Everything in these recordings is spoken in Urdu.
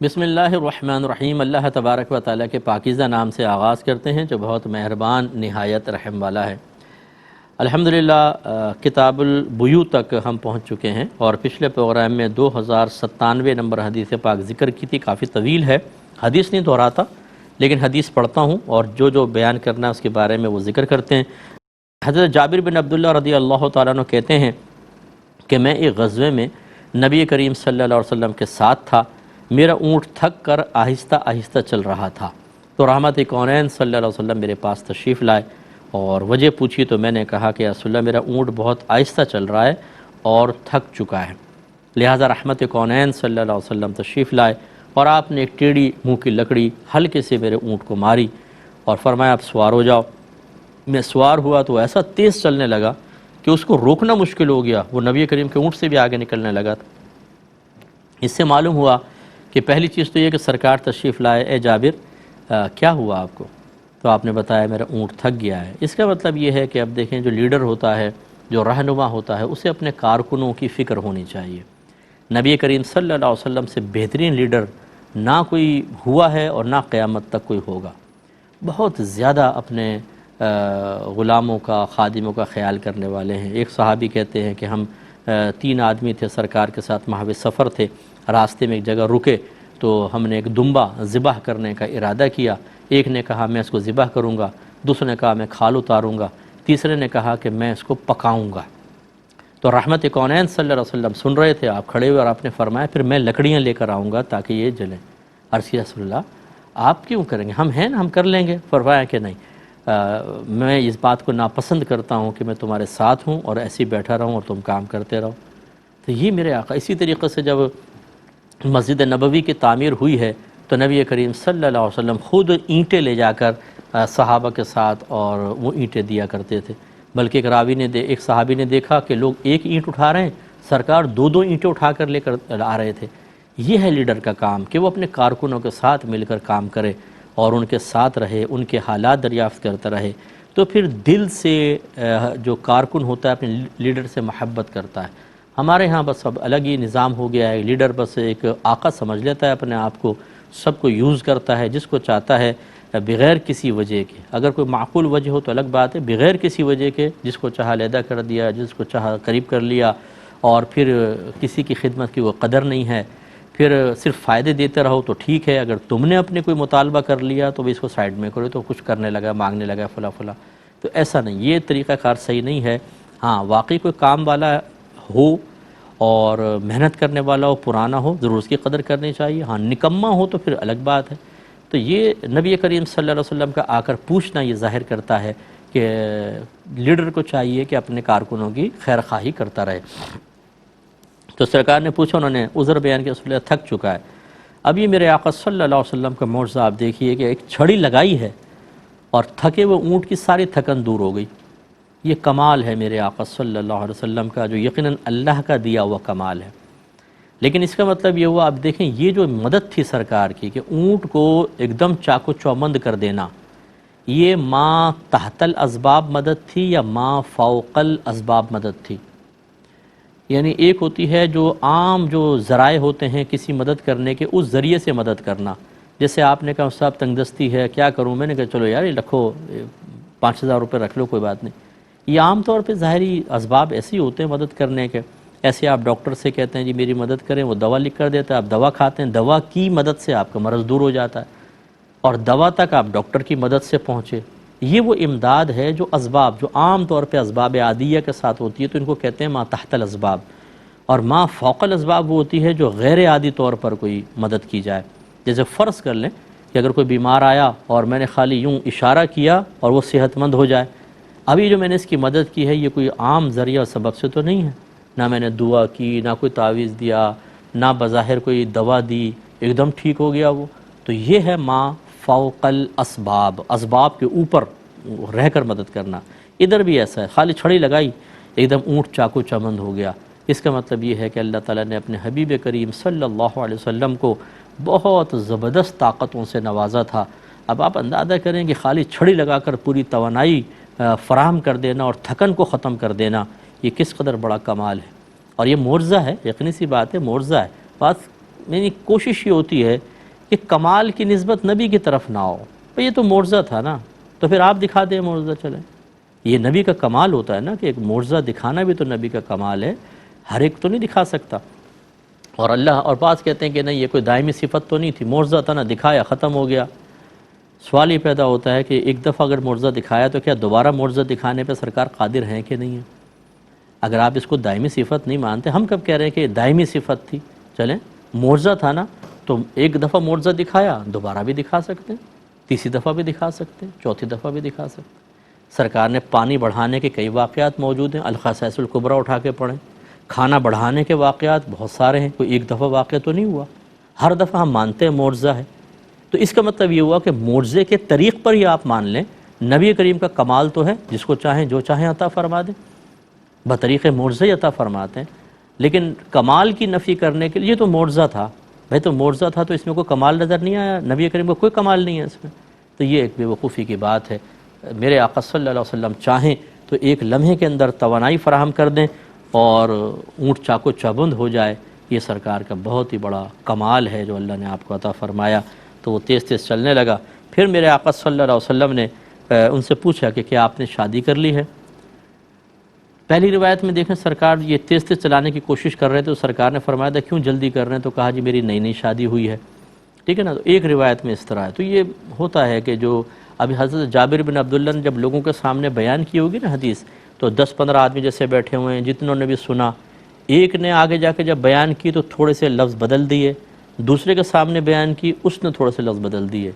بسم اللہ الرحمن الرحیم۔ اللہ تبارک و تعالیٰ کے پاکیزہ نام سے آغاز کرتے ہیں جو بہت مہربان نہایت رحم والا ہے۔ الحمدللہ کتاب البیوع تک ہم پہنچ چکے ہیں اور پچھلے پروگرام میں 2097 نمبر حدیث پاک ذکر کی تھی۔ کافی طویل ہے، حدیث نہیں دہراتا لیکن حدیث پڑھتا ہوں اور جو بیان کرنا ہے اس کے بارے میں وہ ذکر کرتے ہیں۔ حضرت جابر بن عبداللہ رضی اللہ تعالیٰ عنہ کہتے ہیں کہ میں ایک غزوے میں نبی کریم صلی اللہ علیہ وسلم کے ساتھ تھا، میرا اونٹ تھک کر آہستہ آہستہ چل رہا تھا، تو رحمت کونین صلی اللہ علیہ وسلم میرے پاس تشریف لائے اور وجہ پوچھی تو میں نے کہا کہ رسول اللہ میرا اونٹ بہت آہستہ چل رہا ہے اور تھک چکا ہے، لہٰذا رحمت کونین صلی اللہ علیہ وسلم تشریف لائے اور آپ نے ایک ٹیڑھی منہ کی لکڑی ہلکے سے میرے اونٹ کو ماری اور فرمایا آپ سوار ہو جاؤ۔ میں سوار ہوا تو ایسا تیز چلنے لگا کہ اس کو روکنا مشکل ہو گیا، وہ نبی کریم کے اونٹ سے بھی آگے نکلنے لگا تھا۔ اس سے معلوم ہوا کہ پہلی چیز تو یہ کہ سرکار تشریف لائے، اے جابر کیا ہوا آپ کو؟ تو آپ نے بتایا میرا اونٹ تھک گیا ہے۔ اس کا مطلب یہ ہے کہ اب دیکھیں جو لیڈر ہوتا ہے، جو رہنما ہوتا ہے، اسے اپنے کارکنوں کی فکر ہونی چاہیے۔ نبی کریم صلی اللہ علیہ وسلم سے بہترین لیڈر نہ کوئی ہوا ہے اور نہ قیامت تک کوئی ہوگا۔ بہت زیادہ اپنے غلاموں کا، خادموں کا خیال کرنے والے ہیں۔ ایک صحابی کہتے ہیں کہ ہم 3 آدمی تھے سرکار کے ساتھ، محو سفر تھے، راستے میں ایک جگہ رکے تو ہم نے ایک دمبا ذبح کرنے کا ارادہ کیا۔ ایک نے کہا میں اس کو ذبح کروں گا، دوسرے نے کہا میں کھال اتاروں گا، تیسرے نے کہا کہ میں اس کو پکاؤں گا۔ تو رحمت کونین صلی اللہ علیہ وسلم سن رہے تھے، آپ کھڑے ہوئے اور آپ نے فرمایا پھر میں لکڑیاں لے کر آؤں گا تاکہ یہ جلیں۔ عرض کیا رسول اللہ آپ کیوں کریں گے، ہم ہیں نا، ہم کر لیں گے۔ فرمایا کہ نہیں، میں اس بات کو ناپسند کرتا ہوں کہ میں تمہارے ساتھ ہوں اور ایسے ہی بیٹھا رہوں اور تم کام کرتے رہو۔ تو یہ میرے آقا، اسی طریقے سے جب مسجد نبوی کی تعمیر ہوئی ہے تو نبی کریم صلی اللہ علیہ وسلم خود اینٹیں لے جا کر صحابہ کے ساتھ اور وہ اینٹیں دیا کرتے تھے، بلکہ ایک صحابی نے دیکھا کہ لوگ ایک اینٹ اٹھا رہے ہیں، سرکار 2 اینٹیں اٹھا کر لے کر آ رہے تھے۔ یہ ہے لیڈر کا کام کہ وہ اپنے کارکنوں کے ساتھ مل کر کام کرے اور ان کے ساتھ رہے، ان کے حالات دریافت کرتا رہے، تو پھر دل سے جو کارکن ہوتا ہے اپنے لیڈر سے محبت کرتا ہے۔ ہمارے ہاں بس اب الگ ہی نظام ہو گیا ہے، لیڈر بس ایک آقا سمجھ لیتا ہے اپنے آپ کو، سب کو یوز کرتا ہے جس کو چاہتا ہے بغیر کسی وجہ کے۔ اگر کوئی معقول وجہ ہو تو الگ بات ہے، بغیر کسی وجہ کے جس کو چاہا علیحدہ کر دیا، جس کو چاہا قریب کر لیا، اور پھر کسی کی خدمت کی وہ قدر نہیں ہے، پھر صرف فائدے دیتے رہو تو ٹھیک ہے، اگر تم نے اپنے کوئی مطالبہ کر لیا تو اس کو سائڈ میں کرو، تو کچھ کرنے لگا، مانگنے لگا فلاں فلاں، تو ایسا نہیں، یہ طریقہ کار صحیح نہیں ہے۔ ہاں واقعی کوئی کام والا ہو اور محنت کرنے والا ہو، پرانا ہو، ضرور اس کی قدر کرنی چاہیے۔ ہاں نکما ہو تو پھر الگ بات ہے۔ تو یہ نبی کریم صلی اللہ علیہ وسلم کا آ کر پوچھنا یہ ظاہر کرتا ہے کہ لیڈر کو چاہیے کہ اپنے کارکنوں کی خیر خواہی کرتا رہے۔ تو سرکار نے پوچھا، انہوں نے عذر بیان کیا، رسول اللہ تھک چکا ہے۔ اب یہ میرے آقا صلی اللہ علیہ وسلم کا معجزہ آپ دیکھیے کہ ایک چھڑی لگائی ہے اور تھکے ہوئے اونٹ کی ساری تھکن دور ہو گئی۔ یہ کمال ہے میرے آقا صلی اللہ علیہ وسلم کا، جو یقیناً اللہ کا دیا ہوا کمال ہے۔ لیکن اس کا مطلب یہ ہوا، آپ دیکھیں یہ جو مدد تھی سرکار کی کہ اونٹ کو ایک دم چاقو چوبند کر دینا، یہ ما تحت الاسباب مدد تھی یا ما فوق الاسباب مدد تھی؟ یعنی ایک ہوتی ہے جو عام جو ذرائع ہوتے ہیں کسی مدد کرنے کے، اس ذریعے سے مدد کرنا، جیسے آپ نے کہا صاحب تنگ دستی ہے کیا کروں، میں نے کہا چلو یار یہ رکھو 5000 روپے رکھ لو، کوئی بات نہیں۔ یہ عام طور پہ ظاہری اسباب ایسے ہی ہوتے ہیں مدد کرنے کے۔ ایسے آپ ڈاکٹر سے کہتے ہیں جی میری مدد کریں، وہ دوا لکھ کر دیتا ہے، آپ دوا کھاتے ہیں، دوا کی مدد سے آپ کا مرض دور ہو جاتا ہے اور دوا تک آپ ڈاکٹر کی مدد سے پہنچے۔ یہ وہ امداد ہے جو اسباب، جو عام طور پہ اسباب عادیہ کے ساتھ ہوتی ہے، تو ان کو کہتے ہیں ما تحت الاسباب، اور ما فوق الاسباب وہ ہوتی ہے جو غیر عادی طور پر کوئی مدد کی جائے۔ جیسے فرض کر لیں کہ اگر کوئی بیمار آیا اور میں نے خالی یوں اشارہ کیا اور وہ صحت مند ہو جائے، ابھی جو میں نے اس کی مدد کی ہے یہ کوئی عام ذریعہ اور سبب سے تو نہیں ہے، نہ میں نے دعا کی، نہ کوئی تعویذ دیا، نہ بظاہر کوئی دوا دی، ایک دم ٹھیک ہو گیا وہ، تو یہ ہے ما فوق الاسباب، اسباب کے اوپر رہ کر مدد کرنا۔ ادھر بھی ایسا ہے، خالی چھڑی لگائی ایک دم اونٹ چاقو چمند ہو گیا۔ اس کا مطلب یہ ہے کہ اللہ تعالیٰ نے اپنے حبیب کریم صلی اللہ علیہ وسلم کو بہت زبردست طاقتوں سے نوازا تھا۔ اب آپ اندازہ کریں کہ خالی چھڑی لگا کر پوری توانائی فراہم کر دینا اور تھکن کو ختم کر دینا، یہ کس قدر بڑا کمال ہے، اور یہ معجزہ ہے، یقینی سی بات ہے معجزہ ہے۔ بات یعنی کوشش یہ ہوتی ہے کہ کمال کی نسبت نبی کی طرف نہ ہو. یہ تو معجزہ تھا نا، تو پھر آپ دکھا دیں معجزہ. چلیں، یہ نبی کا کمال ہوتا ہے نا کہ ایک معجزہ دکھانا بھی تو نبی کا کمال ہے، ہر ایک تو نہیں دکھا سکتا. اور اللہ اور بعض کہتے ہیں کہ نہیں یہ کوئی دائمی صفت تو نہیں تھی، معجزہ تھا نا، دکھایا ختم ہو گیا. سوال یہ پیدا ہوتا ہے کہ ایک دفعہ اگر معجزہ دکھایا تو کیا دوبارہ معجزہ دکھانے پہ سرکار قادر ہیں کہ نہیں ہیں؟ اگر آپ اس کو دائمی صفت نہیں مانتے، ہم کب کہہ رہے ہیں کہ دائمی صفت تھی؟ چلیں، معجزہ تھا نا، تو ایک دفعہ معجزہ دکھایا، دوبارہ بھی دکھا سکتے ہیں، تیسری دفعہ بھی دکھا سکتے ہیں، چوتھی دفعہ بھی دکھا سکتے ہیں. سرکار نے پانی بڑھانے کے کئی واقعات موجود ہیں، الخصائص الکبریٰ اٹھا کے پڑھیں. کھانا بڑھانے کے واقعات بہت سارے ہیں، کوئی ایک دفعہ واقعہ تو نہیں ہوا، ہر دفعہ ہم مانتے ہیں معجزہ ہے. تو اس کا مطلب یہ ہوا کہ معجزے کے طریق پر ہی آپ مان لیں نبی کریم کا کمال تو ہے، جس کو چاہیں جو چاہیں عطا فرما دیں، بطریق معجزہ ہی عطا فرماتے ہیں. لیکن کمال کی نفی کرنے کے لیے یہ تو معجزہ تھا، بھائی تو معجزہ تھا تو اس میں کوئی کمال نظر نہیں آیا، نبی کریم کو کوئی کمال نہیں ہے اس میں. تو یہ ایک بے وقوفی کی بات ہے. میرے آقا صلی اللہ علیہ وسلم چاہیں تو ایک لمحے کے اندر توانائی فراہم کر دیں اور اونٹ چاقو چابند ہو جائے. یہ سرکار کا بہت ہی بڑا کمال ہے جو اللہ نے آپ کو عطا فرمایا. تو وہ تیز تیز چلنے لگا. پھر میرے آقا صلی اللہ علیہ وسلم نے ان سے پوچھا کہ کیا آپ نے شادی کر لی ہے؟ پہلی روایت میں دیکھیں سرکار یہ تیز تیز چلانے کی کوشش کر رہے تھے، تو سرکار نے فرمایا تھا کیوں جلدی کر رہے ہیں؟ تو کہا جی میری نئی نئی شادی ہوئی ہے. ٹھیک ہے نا. تو ایک روایت میں اس طرح ہے. تو یہ ہوتا ہے کہ جو ابھی حضرت جابر بن عبداللہ نے جب لوگوں کے سامنے بیان کی ہوگی نا حدیث، تو 10-15 آدمی جیسے بیٹھے ہوئے ہیں، جتنوں نے بھی سنا، ایک نے آگے جا کے جب بیان کی تو تھوڑے سے لفظ بدل دیے، دوسرے کے سامنے بیان کی اس نے تھوڑے سے لفظ بدل دیے.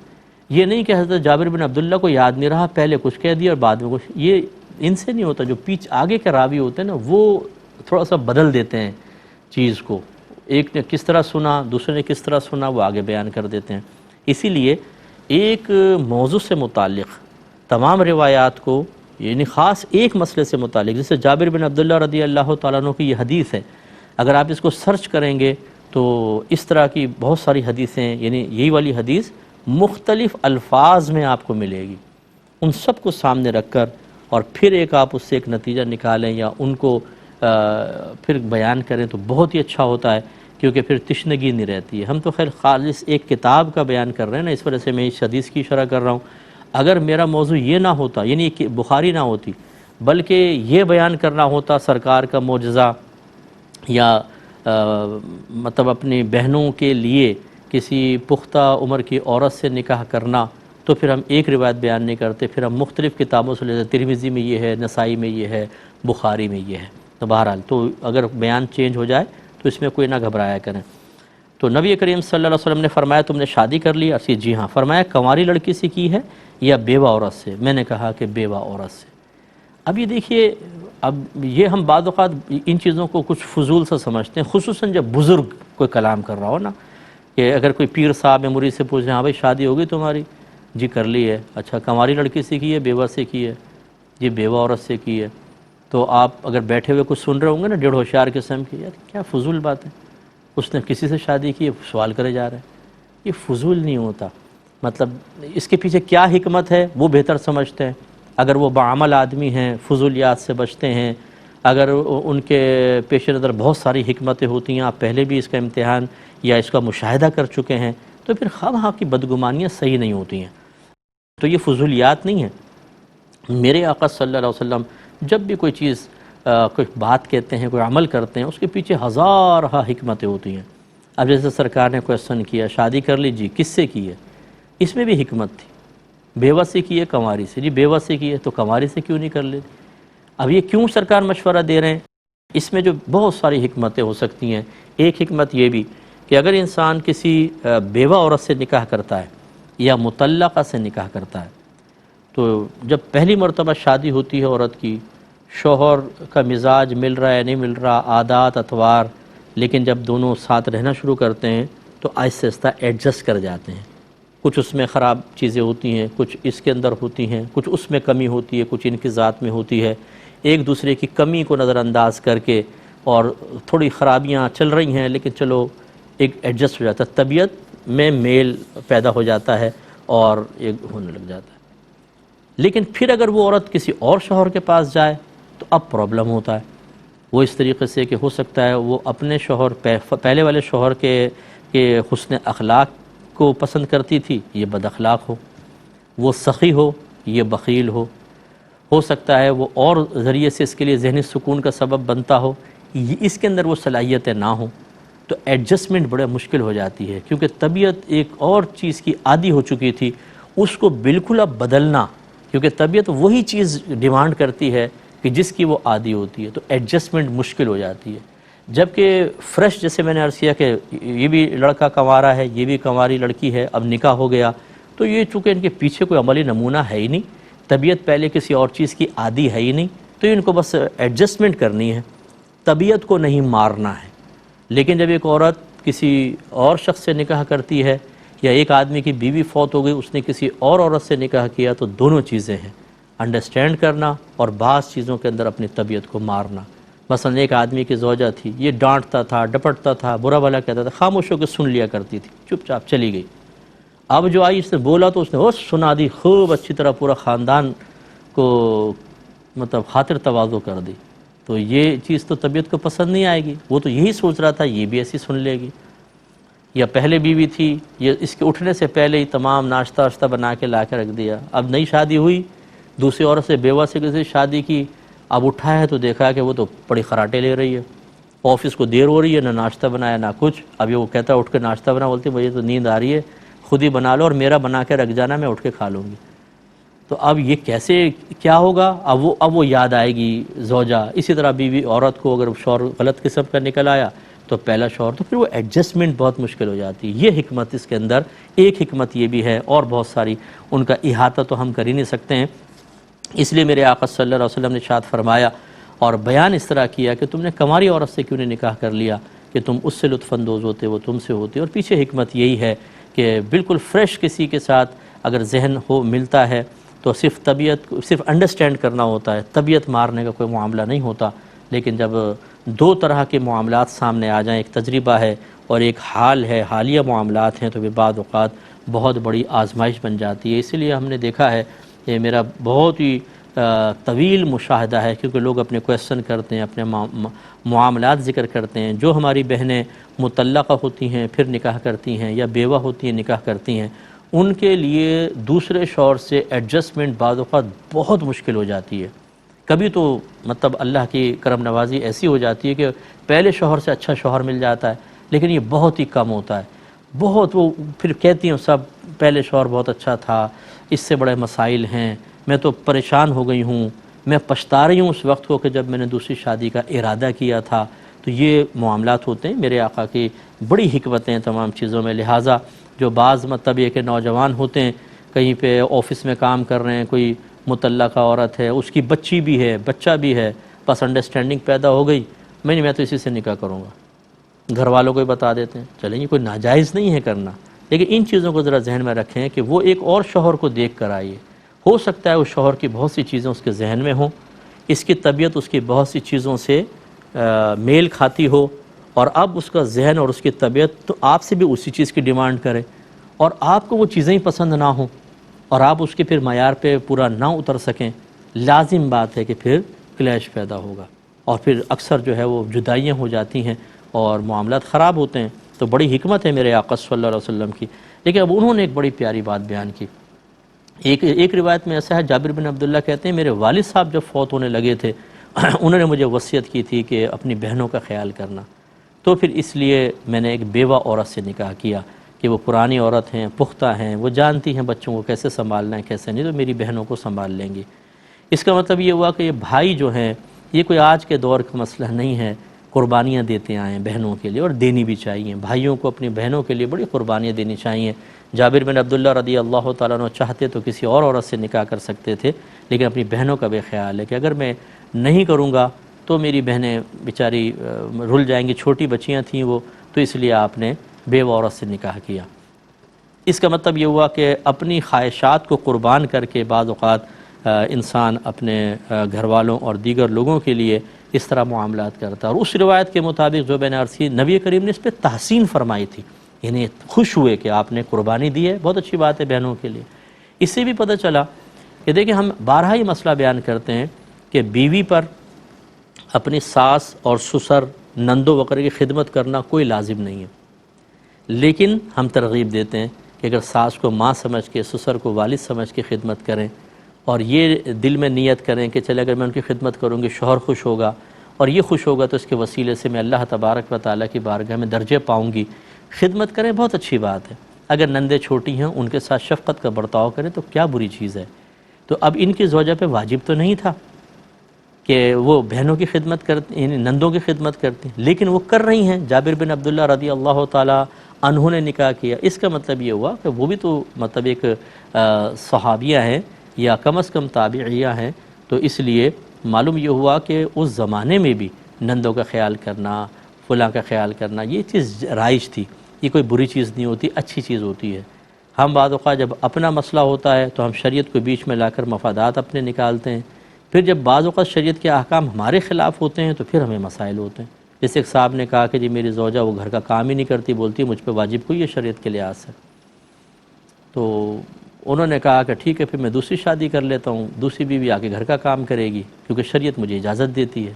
یہ نہیں کہ حضرت جابر بن عبداللہ کو یاد نہیں رہا، پہلے کچھ کہہ دیا اور بعد میں کچھ. یہ ان سے نہیں ہوتا. جو آگے کے راوی ہوتے ہیں نا وہ تھوڑا سا بدل دیتے ہیں چیز کو. ایک نے کس طرح سنا، دوسرے نے کس طرح سنا، وہ آگے بیان کر دیتے ہیں. اسی لیے ایک موضوع سے متعلق تمام روایات کو، یعنی خاص ایک مسئلے سے متعلق، جیسے جابر بن عبداللہ رضی اللہ تعالیٰ عنہ کی یہ حدیث ہے، اگر آپ اس کو سرچ کریں گے تو اس طرح کی بہت ساری حدیثیں، یعنی یہی والی حدیث مختلف الفاظ میں آپ کو ملے گی. ان سب کو سامنے رکھ کر اور پھر آپ اس سے ایک نتیجہ نکالیں یا ان کو پھر بیان کریں تو بہت ہی اچھا ہوتا ہے، کیونکہ پھر تشنگی نہیں رہتی ہے. ہم تو خیر خالص ایک کتاب کا بیان کر رہے ہیں نا، اس وجہ سے میں اس حدیث کی شرح کر رہا ہوں. اگر میرا موضوع یہ نہ ہوتا، یعنی کہ بخاری نہ ہوتی، بلکہ یہ بیان کرنا ہوتا سرکار کا معجزہ یا مطلب اپنی بہنوں کے لیے کسی پختہ عمر کی عورت سے نکاح کرنا، تو پھر ہم ایک روایت بیان نہیں کرتے، پھر ہم مختلف کتابوں سے لیتے. ترمذی میں یہ ہے، نسائی میں یہ ہے، بخاری میں یہ ہے. تو بہرحال تو اگر بیان چینج ہو جائے تو اس میں کوئی نہ گھبرایا کریں. تو نبی کریم صلی اللہ علیہ وسلم نے فرمایا تم نے شادی کر لی؟ عرض جی ہاں. فرمایا کنواری لڑکی سے کی ہے یا بیوہ عورت سے؟ میں نے کہا کہ بیوہ عورت سے. اب یہ دیکھیے، اب یہ ہم بعض اوقات ان چیزوں کو کچھ فضول سے سمجھتے ہیں، خصوصاً جب بزرگ کوئی کلام کر رہا ہو نا، کہ اگر کوئی پیر صاحب یا مرید سے پوچھ رہے ہیں ہاں بھائی شادی ہوگی تمہاری؟ جی کر لی ہے. اچھا کنواری لڑکی سے کی ہے، بیوہ سے کی ہے؟ جی بیوہ عورت سے کی ہے. تو آپ اگر بیٹھے ہوئے کچھ سن رہے ہوں گے نا ڈیڑھ ہوشیار قسم کی، یار کیا فضول بات ہے، اس نے کسی سے شادی کی ہے، سوال کرے جا رہے ہیں. یہ فضول نہیں ہوتا. مطلب اس کے پیچھے کیا حکمت ہے وہ بہتر سمجھتے ہیں. اگر وہ بعمل آدمی ہیں، فضولیات سے بچتے ہیں، اگر ان کے پیش نظر بہت ساری حکمتیں ہوتی ہیں، آپ پہلے بھی اس کا امتحان یا اس کا مشاہدہ کر چکے ہیں، تو پھر خواہاں کی بدگمانیاں صحیح نہیں ہوتی ہیں. تو یہ فضولیات نہیں ہیں. میرے آقا صلی اللہ علیہ وسلم جب بھی کوئی چیز کوئی بات کہتے ہیں، کوئی عمل کرتے ہیں، اس کے پیچھے ہزارہ حکمتیں ہوتی ہیں. اب جیسے سرکار نے کویسچن کیا شادی کر لی؟ جی. کس سے کی ہے؟ اس میں بھی حکمت تھی. بیوہ سے کی ہے، کنواری سے؟ جی بیوہ سے کی ہے. تو کنواری سے کیوں نہیں کر لیتی؟ اب یہ کیوں سرکار مشورہ دے رہے ہیں؟ اس میں جو بہت ساری حکمتیں ہو سکتی ہیں. ایک حکمت یہ بھی کہ اگر انسان کسی بیوہ عورت سے نکاح کرتا ہے یا مطلقہ سے نکاح کرتا ہے، تو جب پہلی مرتبہ شادی ہوتی ہے عورت کی، شوہر کا مزاج مل رہا ہے نہیں مل رہا، عادات اطوار، لیکن جب دونوں ساتھ رہنا شروع کرتے ہیں تو آہستہ آہستہ ایڈجسٹ کر جاتے ہیں. کچھ اس میں خراب چیزیں ہوتی ہیں، کچھ اس کے اندر ہوتی ہیں، کچھ اس میں کمی ہوتی ہے، کچھ ان کی ذات میں ہوتی ہے. ایک دوسرے کی کمی کو نظر انداز کر کے، اور تھوڑی خرابیاں چل رہی ہیں لیکن چلو ایک ایڈجسٹ ہو جاتا ہے، طبیعت میں میل پیدا ہو جاتا ہے اور ایک ہونے لگ جاتا ہے. لیکن پھر اگر وہ عورت کسی اور شوہر کے پاس جائے تو اب پرابلم ہوتا ہے. وہ اس طریقے سے کہ ہو سکتا ہے وہ اپنے شوہر پہلے والے شوہر کے کہ حسن اخلاق کو پسند کرتی تھی، یہ بد اخلاق ہو، وہ سخی ہو، یہ بخیل ہو سکتا ہے وہ اور ذریعے سے اس کے لیے ذہنی سکون کا سبب بنتا ہو، اس کے اندر وہ صلاحیتیں نہ ہوں، تو ایڈجسٹمنٹ بڑے مشکل ہو جاتی ہے، کیونکہ طبیعت ایک اور چیز کی عادی ہو چکی تھی، اس کو بالکل اب بدلنا، کیونکہ طبیعت وہی چیز ڈیمانڈ کرتی ہے کہ جس کی وہ عادی ہوتی ہے، تو ایڈجسٹمنٹ مشکل ہو جاتی ہے۔ جبکہ فریش، جیسے میں نے عرض کیا کہ یہ بھی لڑکا کنوارا ہے، یہ بھی کنواری لڑکی ہے، اب نکاح ہو گیا، تو یہ چونکہ ان کے پیچھے کوئی عملی نمونہ ہے ہی نہیں، طبیعت پہلے کسی اور چیز کی عادی ہے ہی نہیں، تو ان کو بس ایڈجسٹمنٹ کرنی ہے، طبیعت کو نہیں مارنا ہے۔ لیکن جب ایک عورت کسی اور شخص سے نکاح کرتی ہے، یا ایک آدمی کی بیوی فوت ہو گئی، اس نے کسی اور عورت سے نکاح کیا، تو دونوں چیزیں ہیں، انڈرسٹینڈ کرنا اور بعض چیزوں کے اندر اپنی طبیعت کو مارنا۔ مثلا ایک آدمی کی زوجہ تھی، یہ ڈانٹتا تھا، ڈپٹتا تھا، برا بھلا کہتا تھا، خاموش ہو کے سن لیا کرتی تھی، چپ چاپ چلی گئی۔ اب جو آئی، اس نے بولا تو اس نے سنا دی، خوب اچھی طرح پورا خاندان کو مطلب خاطر تواضع کر دی، تو یہ چیز تو طبیعت کو پسند نہیں آئے گی، وہ تو یہی سوچ رہا تھا یہ بھی ایسی سن لے گی۔ یا پہلے بیوی تھی، یہ اس کے اٹھنے سے پہلے ہی تمام ناشتہ واشتہ بنا کے لا کے رکھ دیا، اب نئی شادی ہوئی، دوسری عورت سے، بیوہ سے کسی شادی کی، اب اٹھا ہے تو دیکھا کہ وہ تو بڑی خراٹے لے رہی ہے، آفس کو دیر ہو رہی ہے، نہ ناشتہ بنایا نہ کچھ، اب یہ وہ کہتا ہے اٹھ کے ناشتہ بنا، بولتی مجھے تو نیند آ رہی ہے، خود ہی بنا لو اور میرا بنا کے رکھ جانا، میں اٹھ کے کھا لوں گی۔ تو اب یہ کیسے کیا ہوگا؟ اب وہ یاد آئے گی زوجہ۔ اسی طرح بیوی عورت کو اگر شوہر غلط قسم کا نکل آیا تو پہلا شوہر، تو پھر وہ ایڈجسٹمنٹ بہت مشکل ہو جاتی ہے۔ یہ حکمت اس کے اندر، ایک حکمت یہ بھی ہے، اور بہت ساری ان کا احاطہ تو ہم کر ہی نہیں سکتے ہیں۔ اس لیے میرے آقا صلی اللہ علیہ وسلم نے ارشاد فرمایا اور بیان اس طرح کیا کہ تم نے کنواری عورت سے کیوں نہیں نکاح کر لیا کہ تم اس سے لطف اندوز ہوتے، وہ تم سے ہوتی، اور پیچھے حکمت یہی ہے کہ بالکل فریش کسی کے ساتھ اگر ذہن ملتا ہے تو صرف طبیعت، صرف انڈرسٹینڈ کرنا ہوتا ہے، طبیعت مارنے کا کوئی معاملہ نہیں ہوتا۔ لیکن جب دو طرح کے معاملات سامنے آ جائیں، ایک تجربہ ہے اور ایک حال ہے، حالیہ معاملات ہیں، تو وہ بعض اوقات بہت بڑی آزمائش بن جاتی ہے۔ اسی لیے ہم نے دیکھا ہے، یہ میرا بہت ہی طویل مشاہدہ ہے، کیونکہ لوگ اپنے کویسچن کرتے ہیں، اپنے معاملات ذکر کرتے ہیں، جو ہماری بہنیں مطلقہ ہوتی ہیں پھر نکاح کرتی ہیں، یا بیوہ ہوتی ہیں نکاح کرتی ہیں، ان کے لیے دوسرے شوہر سے ایڈجسٹمنٹ بعض اوقات بہت مشکل ہو جاتی ہے۔ کبھی تو مطلب اللہ کی کرم نوازی ایسی ہو جاتی ہے کہ پہلے شوہر سے اچھا شوہر مل جاتا ہے، لیکن یہ بہت ہی کم ہوتا ہے، بہت۔ وہ پھر کہتی ہیں سب، پہلے شوہر بہت اچھا تھا، اس سے بڑے مسائل ہیں، میں تو پریشان ہو گئی ہوں، میں پچھتا رہی ہوں اس وقت کو کہ جب میں نے دوسری شادی کا ارادہ کیا تھا۔ تو یہ معاملات ہوتے ہیں۔ میرے آقا کی بڑی حکمتیں ہیں تمام چیزوں میں، لہٰذا جو بعض مطلب یہ کہ نوجوان ہوتے ہیں، کہیں پہ آفس میں کام کر رہے ہیں، کوئی مطلقہ عورت ہے، اس کی بچی بھی ہے، بچہ بھی ہے، بس انڈرسٹینڈنگ پیدا ہو گئی، میں تو اسی سے نکاح کروں گا، گھر والوں کو ہی بتا دیتے ہیں، چلیں یہ کوئی ناجائز نہیں ہے کرنا، لیکن ان چیزوں کو ذرا ذہن میں رکھیں کہ وہ ایک اور شوہر کو دیکھ کر آئیے، ہو سکتا ہے اس شوہر کی بہت سی چیزیں اس کے ذہن میں ہوں، اس کی طبیعت اس کی بہت سی چیزوں سے میل کھاتی ہو، اور اب اس کا ذہن اور اس کی طبیعت تو آپ سے بھی اسی چیز کی ڈیمانڈ کرے، اور آپ کو وہ چیزیں ہی پسند نہ ہوں، اور آپ اس کے پھر معیار پہ پورا نہ اتر سکیں، لازم بات ہے کہ پھر کلیش پیدا ہوگا، اور پھر اکثر جو ہے وہ جدائیاں ہو جاتی ہیں اور معاملات خراب ہوتے ہیں۔ تو بڑی حکمت ہے میرے آقا صلی اللہ علیہ وسلم کی۔ لیکن اب انہوں نے ایک بڑی پیاری بات بیان کی۔ ایک روایت میں ایسا ہے، جابر بن عبداللہ کہتے ہیں میرے والد صاحب جب فوت ہونے لگے تھے انہوں نے مجھے وصیت کی تھی کہ اپنی بہنوں کا خیال کرنا، تو پھر اس لیے میں نے ایک بیوہ عورت سے نکاح کیا کہ وہ پرانی عورت ہیں، پختہ ہیں، وہ جانتی ہیں بچوں کو کیسے سنبھالنا ہے کیسے نہیں، تو میری بہنوں کو سنبھال لیں گی۔ اس کا مطلب یہ ہوا کہ یہ بھائی جو ہیں، یہ کوئی آج کے دور کا مسئلہ نہیں ہے، قربانیاں دیتے آئے ہیں بہنوں کے لیے، اور دینی بھی چاہیے، بھائیوں کو اپنی بہنوں کے لیے بڑی قربانیاں دینی چاہیے۔ جابر بن عبداللہ رضی اللہ تعالیٰ عنہ چاہتے تو کسی اور عورت سے نکاح کر سکتے تھے، لیکن اپنی بہنوں کا بھی خیال ہے کہ اگر میں نہیں کروں گا تو میری بہنیں بیچاری رل جائیں گی، چھوٹی بچیاں تھیں وہ، تو اس لیے آپ نے بیوہ عورت سے نکاح کیا۔ اس کا مطلب یہ ہوا کہ اپنی خواہشات کو قربان کر کے بعض اوقات انسان اپنے گھر والوں اور دیگر لوگوں کے لیے اس طرح معاملات کرتا ہے، اور اس روایت کے مطابق جو میں نے عرض کی، نبی کریم نے اس پہ تحسین فرمائی تھی، یعنی خوش ہوئے کہ آپ نے قربانی دی ہے، بہت اچھی بات ہے بہنوں کے لیے۔ اس سے بھی پتہ چلا کہ دیکھیں ہم بارہا ہی مسئلہ بیان کرتے ہیں کہ بیوی پر اپنی ساس اور سسر، نندو وغیرہ کی خدمت کرنا کوئی لازم نہیں ہے، لیکن ہم ترغیب دیتے ہیں کہ اگر ساس کو ماں سمجھ کے، سسر کو والد سمجھ کے خدمت کریں، اور یہ دل میں نیت کریں کہ چلے اگر میں ان کی خدمت کروں گی شوہر خوش ہوگا، اور یہ خوش ہوگا تو اس کے وسیلے سے میں اللہ تبارک و تعالیٰ کی بارگاہ میں درجے پاؤں گی، خدمت کریں، بہت اچھی بات ہے۔ اگر نندیں چھوٹی ہیں ان کے ساتھ شفقت کا برتاؤ کریں تو کیا بری چیز ہے۔ تو اب ان کی زوجہ پہ واجب تو نہیں تھا کہ وہ بہنوں کی خدمت کرتی، یعنی نندوں کی خدمت کرتی، لیکن وہ کر رہی ہیں۔ جابر بن عبداللہ رضی اللہ تعالیٰ عنہ نے نکاح کیا، اس کا مطلب یہ ہوا کہ وہ بھی تو مطلب ایک صحابیہ ہیں یا کم از کم تابعیہ ہیں، تو اس لیے معلوم یہ ہوا کہ اس زمانے میں بھی نندوں کا خیال کرنا، فلاں کا خیال کرنا، یہ چیز رائج تھی، یہ کوئی بری چیز نہیں ہوتی، اچھی چیز ہوتی ہے۔ ہم بعض اوقات جب اپنا مسئلہ ہوتا ہے تو ہم شریعت کو بیچ میں لا کر مفادات اپنے نکالتے ہیں، پھر جب بعض اوقات شریعت کے احکام ہمارے خلاف ہوتے ہیں تو پھر ہمیں مسائل ہوتے ہیں۔ جیسے ایک صاحب نے کہا کہ جی میری زوجہ وہ گھر کا کام ہی نہیں کرتی، بولتی مجھ پہ واجب کوئی ہے شریعت کے لحاظ سے، تو انہوں نے کہا کہ ٹھیک ہے پھر میں دوسری شادی کر لیتا ہوں، دوسری بیوی آ کے گھر کا کام کرے گی کیونکہ شریعت مجھے اجازت دیتی ہے۔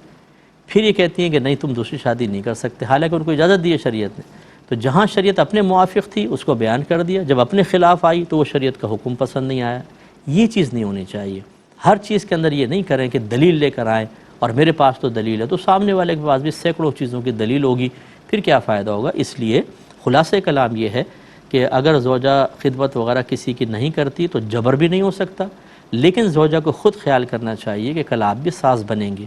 پھر یہ کہتی ہیں کہ نہیں تم دوسری شادی نہیں کر سکتے، حالانکہ ان کو اجازت دی ہے شریعت نے۔ تو جہاں شریعت اپنے موافق تھی اس کو بیان کر دیا، جب اپنے خلاف آئی تو وہ شریعت کا حکم پسند نہیں آیا۔ یہ چیز نہیں ہونی چاہیے۔ ہر چیز کے اندر یہ نہیں کریں کہ دلیل لے کر آئیں اور میرے پاس تو دلیل ہے، تو سامنے والے کے پاس بھی سینکڑوں چیزوں کی دلیل ہوگی، پھر کیا فائدہ ہوگا۔ اس لیے خلاصہ کلام یہ ہے کہ اگر زوجہ خدمت وغیرہ کسی کی نہیں کرتی تو جبر بھی نہیں ہو سکتا، لیکن زوجہ کو خود خیال کرنا چاہیے کہ کل آپ بھی ساس بنیں گے،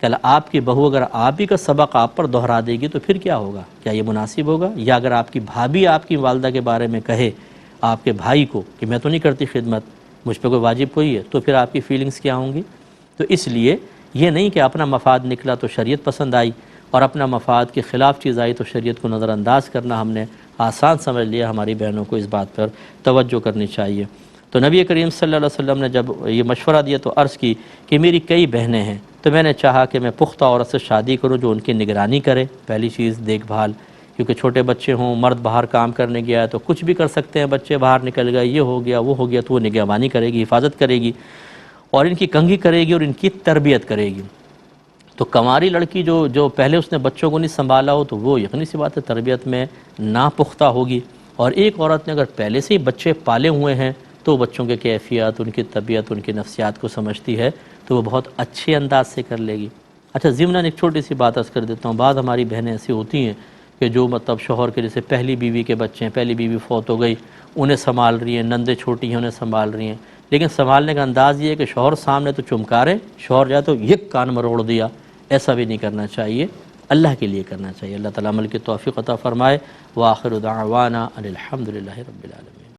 کل آپ کی بہو اگر آپ ہی کا سبق آپ پر دہرا دے گی تو پھر کیا ہوگا؟ کیا یہ مناسب ہوگا؟ یا اگر آپ کی بھابھی آپ کی والدہ کے بارے میں کہے آپ کے بھائی کو کہ میں تو نہیں کرتی خدمت، مجھ پہ کوئی واجب کوئی ہے، تو پھر آپ کی فیلنگز کیا ہوں گی؟ تو اس لیے یہ نہیں کہ اپنا مفاد نکلا تو شریعت پسند آئی اور اپنا مفاد کے خلاف چیز آئی تو شریعت کو نظر انداز کرنا ہم نے آسان سمجھ لیا۔ ہماری بہنوں کو اس بات پر توجہ کرنی چاہیے۔ تو نبی کریم صلی اللہ علیہ وسلم نے جب یہ مشورہ دیا تو عرض کی کہ میری کئی بہنیں ہیں، تو میں نے چاہا کہ میں پختہ عورت سے شادی کروں جو ان کی نگرانی کرے، پہلی چیز دیکھ بھال، کیونکہ چھوٹے بچے ہوں، مرد باہر کام کرنے گیا ہے تو کچھ بھی کر سکتے ہیں، بچے باہر نکل گئے، یہ ہو گیا وہ ہو گیا، تو وہ نگہبانی کرے گی، حفاظت کرے گی اور ان کی کنگھی کرے گی اور ان کی تربیت کرے گی۔ تو کنواری لڑکی جو پہلے اس نے بچوں کو نہیں سنبھالا ہو تو وہ یقینی سی بات ہے تربیت میں ناپختہ ہوگی، اور ایک عورت نے اگر پہلے سے ہی بچے پالے ہوئے ہیں تو بچوں کے کیفیت، ان کی طبیعت، ان کی نفسیات کو سمجھتی ہے تو وہ بہت اچھے انداز سے کر لے گی۔ اچھا ضمناً ایک چھوٹی سی بات عرض کر دیتا ہوں، بعض ہماری بہنیں ایسی ہوتی ہیں کہ جو مطلب شوہر کے جیسے پہلی بیوی کے بچے ہیں، پہلی بیوی فوت ہو گئی، انہیں سنبھال رہی ہیں، نندیں چھوٹی ہیں انہیں سنبھال رہی ہیں، لیکن سنبھالنے کا انداز یہ ہے کہ شوہر سامنے تو چمکارے، شوہر جائے تو یک کان مروڑ دیا، ایسا بھی نہیں کرنا چاہیے، اللہ کے لیے کرنا چاہیے۔ اللہ تعالیٰ عمل کی توفیق عطا فرمائے۔ وآخر دعوانا ان الحمد للہ رب العالمین۔